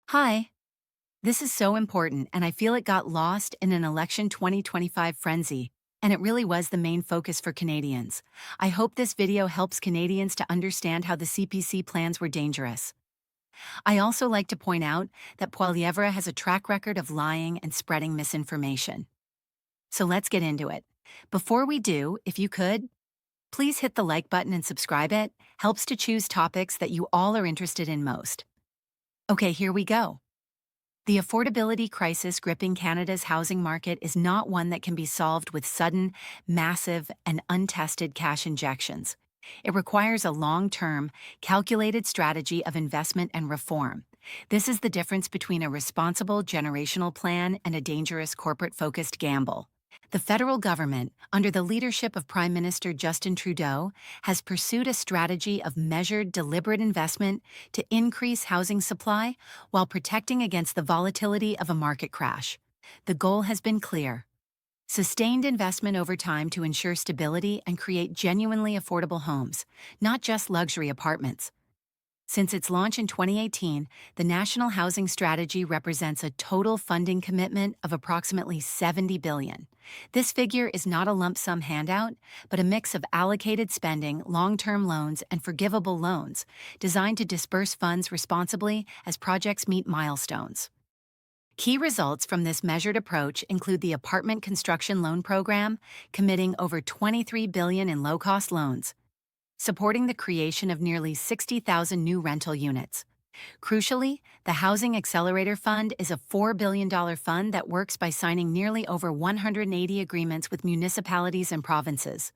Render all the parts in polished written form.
Hi, this is so important, and I feel it got lost in an election 2025 frenzy, and it really was the main focus for Canadians. I hope this video helps Canadians to understand how the CPC plans were dangerous. I also like to point out that Poilievre has a track record of lying and spreading misinformation. So let's get into it. Before we do, if you could, please hit the like button and subscribe. It helps to choose topics that you all are interested in most. Okay, here we go. The affordability crisis gripping Canada's housing market is not one that can be solved with sudden, massive, and untested cash injections. It requires a long-term, calculated strategy of investment and reform. This is the difference between a responsible generational plan and a dangerous corporate-focused gamble. The federal government, under the leadership of Prime Minister Justin Trudeau, has pursued a strategy of measured, deliberate investment to increase housing supply while protecting against the volatility of a market crash. The goal has been clear: sustained investment over time to ensure stability and create genuinely affordable homes, not just luxury apartments. Since its launch in 2018, the National Housing Strategy represents a total funding commitment of approximately $70 billion. This figure is not a lump sum handout, but a mix of allocated spending, long-term loans, and forgivable loans, designed to disperse funds responsibly as projects meet milestones. Key results from this measured approach include the Apartment Construction Loan Program, committing over $23 billion in low-cost loans, supporting the creation of nearly 60,000 new rental units. Crucially, the Housing Accelerator Fund is a $4 billion fund that works by signing nearly over 180 agreements with municipalities and provinces,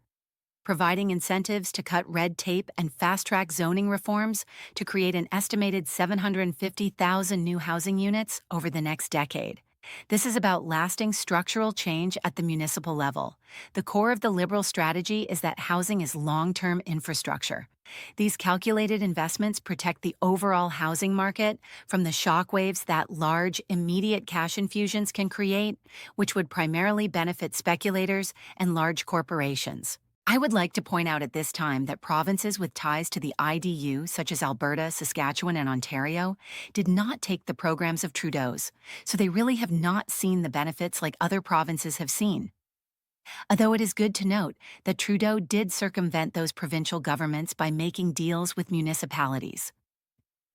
providing incentives to cut red tape and fast-track zoning reforms to create an estimated 750,000 new housing units over the next decade. This is about lasting structural change at the municipal level. The core of the Liberal strategy is that housing is long-term infrastructure. These calculated investments protect the overall housing market from the shockwaves that large, immediate cash infusions can create, which would primarily benefit speculators and large corporations. I would like to point out at this time that provinces with ties to the IDU, such as Alberta, Saskatchewan, and Ontario, did not take the programs of Trudeau's, so they really have not seen the benefits like other provinces have seen. Although it is good to note that Trudeau did circumvent those provincial governments by making deals with municipalities.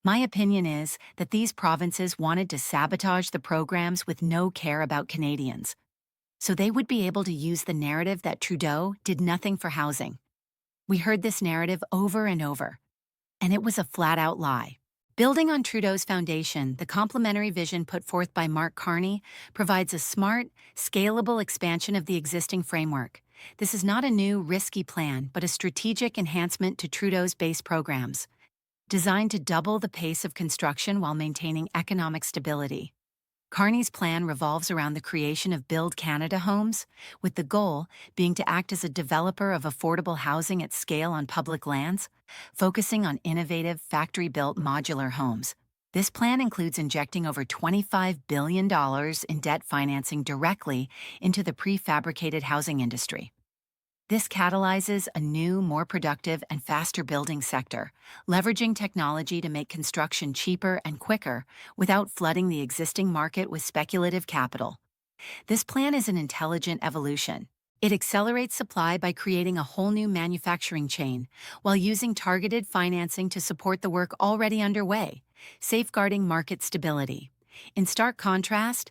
My opinion is that these provinces wanted to sabotage the programs with no care about Canadians, so they would be able to use the narrative that Trudeau did nothing for housing. We heard this narrative over and over, and it was a flat-out lie. Building on Trudeau's foundation, the complementary vision put forth by Mark Carney provides a smart, scalable expansion of the existing framework. This is not a new, risky plan, but a strategic enhancement to Trudeau's base programs, designed to double the pace of construction while maintaining economic stability. Carney's plan revolves around the creation of Build Canada homes, with the goal being to act as a developer of affordable housing at scale on public lands, focusing on innovative, factory-built modular homes. This plan includes injecting over $25 billion in debt financing directly into the prefabricated housing industry. This catalyzes a new, more productive, and faster building sector, leveraging technology to make construction cheaper and quicker without flooding the existing market with speculative capital. This plan is an intelligent evolution. It accelerates supply by creating a whole new manufacturing chain, while using targeted financing to support the work already underway, safeguarding market stability. In stark contrast,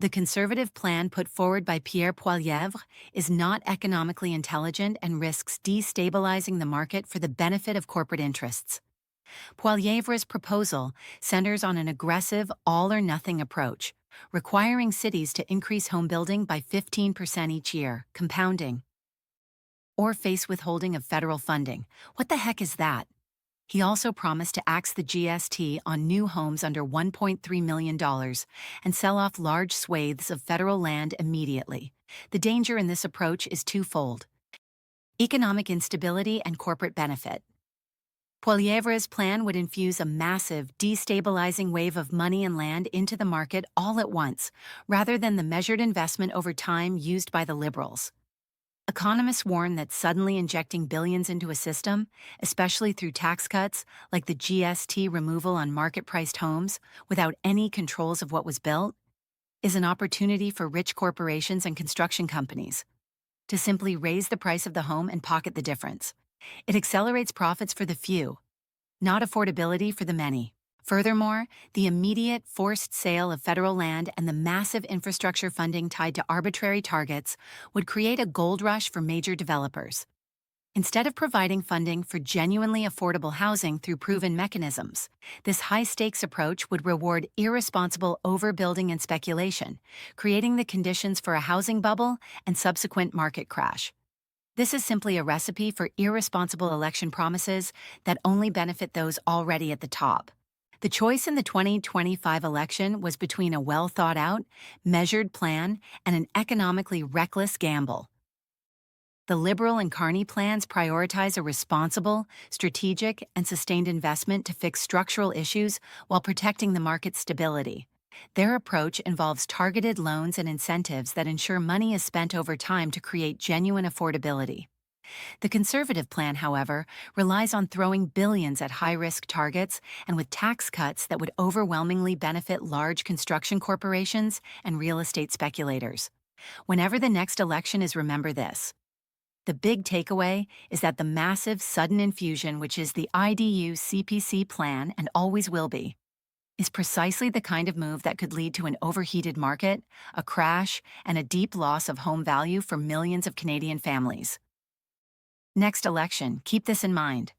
the conservative plan put forward by Pierre Poilievre is not economically intelligent and risks destabilizing the market for the benefit of corporate interests. Poilievre's proposal centers on an aggressive all-or-nothing approach, requiring cities to increase home building by 15% each year, compounding, or face withholding of federal funding. What the heck is that? He also promised to axe the GST on new homes under $1.3 million and sell off large swathes of federal land immediately. The danger in this approach is twofold: economic instability and corporate benefit. Poilievre's plan would infuse a massive, destabilizing wave of money and land into the market all at once, rather than the measured investment over time used by the Liberals. Economists warn that suddenly injecting billions into a system, especially through tax cuts like the GST removal on market priced homes without any controls of what was built, is an opportunity for rich corporations and construction companies to simply raise the price of the home and pocket the difference. It accelerates profits for the few, not affordability for the many. Furthermore, the immediate forced sale of federal land and the massive infrastructure funding tied to arbitrary targets would create a gold rush for major developers. Instead of providing funding for genuinely affordable housing through proven mechanisms, this high-stakes approach would reward irresponsible overbuilding and speculation, creating the conditions for a housing bubble and subsequent market crash. This is simply a recipe for irresponsible election promises that only benefit those already at the top. The choice in the 2025 election was between a well-thought-out, measured plan and an economically reckless gamble. The Liberal and Carney plans prioritize a responsible, strategic, and sustained investment to fix structural issues while protecting the market's stability. Their approach involves targeted loans and incentives that ensure money is spent over time to create genuine affordability. The conservative plan, however, relies on throwing billions at high-risk targets and with tax cuts that would overwhelmingly benefit large construction corporations and real estate speculators. Whenever the next election is, remember this. The big takeaway is that the massive sudden infusion, which is the IDU CPC plan and always will be, is precisely the kind of move that could lead to an overheated market, a crash, and a deep loss of home value for millions of Canadian families. Next election, keep this in mind.